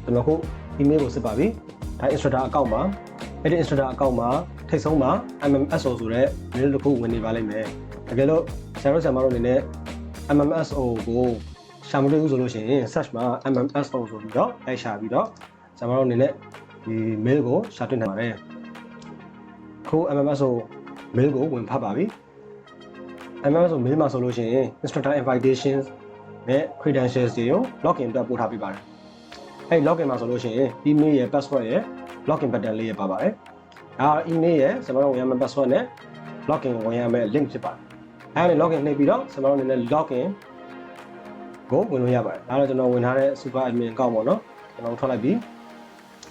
ကျွန်တော်ခု email ကိုစစ်ပါပြီဒါ instructor account မှာအဲ့ဒီ instructor account မှာထိတ်ဆုံးမှာ MMSO ဆိုတဲ့ mail တစ်ခုဝင်နေပါလိမ့်မယ်တကယ်လို့ဆရာတို့အနေနဲ့ MMSO ကိုရှာမတွေ့ဘူးဆိုလို့ရှိရင် search မှာ MMSO ဆိုပြီးတော့လိုက်ရှာပြီးတော့ဆရာတို့အနေနဲ့ဒီ mail ကိုရှာတွေ့နိုင်ပါတယ်ခု MMSO mail ကိုဝင်ဖတ်ပါပြီ MMSO mail မှာဆိုလို့ရှိရင် instructor invitations နဲ့ credentials တွေကို login အတွက်ပို့ထားပေးပါတယ်အဲ့ login မှာဆိုလို့ရှိရင် email ရဲ့ password ရဲ့ login button လေးရပါပါတယ်ဒါ email ရဲ့ကျွန်တော်တို့ဝင်ရမယ့် password နဲ့ login ဝင်ရမယ့် link ဖြစ်ပါတယ်အဲ့ဒါနဲ့ login နှိပ်ပြီးတော့ကျွန်တော်တို့အနေနဲ့ login ကိုဝင်လို့ရပါတယ်ဒါတော့ကျွန်တော်ဝင်ထားတဲ့ super admin account ပေါ့နော်ကျွန်တော်ထွက်လိုက်ပြီး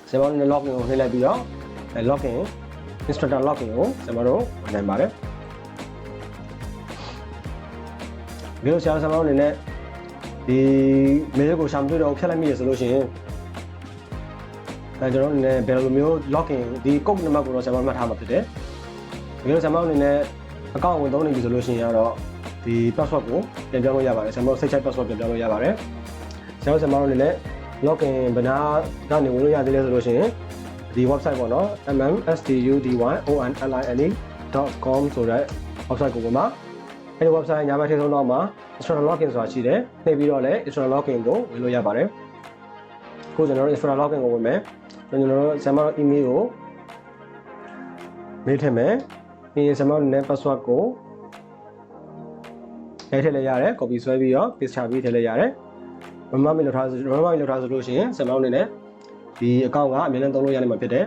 ကျွန်တော်အနေနဲ့ login ကိုနှိပ်လိုက်ပြီးတော့ login instructor login ကိုကျွန်တော်တို့ဝင်နိုင်ပါတယ်ဒီလိုဆရာတို့အနေနဲ့ဒီ mail ကိုရှာမတွေ့တော့ဖြတ်လိုက်မိရဆိုလို့ရှိရင်ကျွန်တော်အနေနဲ့ဘယ်လိုမျိုး login ဒီ code နံပါတ်ကိုတော့ဆရာမမှတ်ထားမှာဖြစ်တယ်ဒီလိုဆရာမအနေနဲ့ account ဝင်သုံးနေပြီဆိုလို့ရှိရင်တော့ဒီ password ကိုပြန်ပြောင်းလို့ရပါတယ်ဆရာမစိတ်ချိုက် password ပြန်ပြောင်းလို့ရပါတယ်ဆရာမအနေနဲ့ login ဘယ်နာကနေဝင်လို့ရသေးလဲဆိုလို့ရှိရင်ဒီ website ပေါ့နော် mmstudyonline.com ဆိုတဲ့ website ကိုဝင်ပါအဲဒီ website ညာဘက်ထိပ်ဆုံးတော့မှာ instructor login ဆိုတာရှိတယ်နှိပ်ပြီးတော့လည်း instructor login ကိုဝင်လို့ရပါတယ်ခုကျွန်တော်တို့ instructor login ကိုဝင်မယ်ကျွန်တော်တို့ဆရာမတို့ email ကိုမေးထည့်မယ်ပြီးရင်ဆရာမတို့နဲ့ password ကိုထည့်လိုက်ရတယ် copy ဆွဲပြီးတော့ paste ချပြီးထည့်လိုက်ရတယ်မမမေးလို့ထားဆိုလို့ရှိရင်ဆရာမတို့အနေနဲ့ဒီ account ကအမြဲတမ်းသုံးလို့ရနိုင်မှာဖြစ်တယ်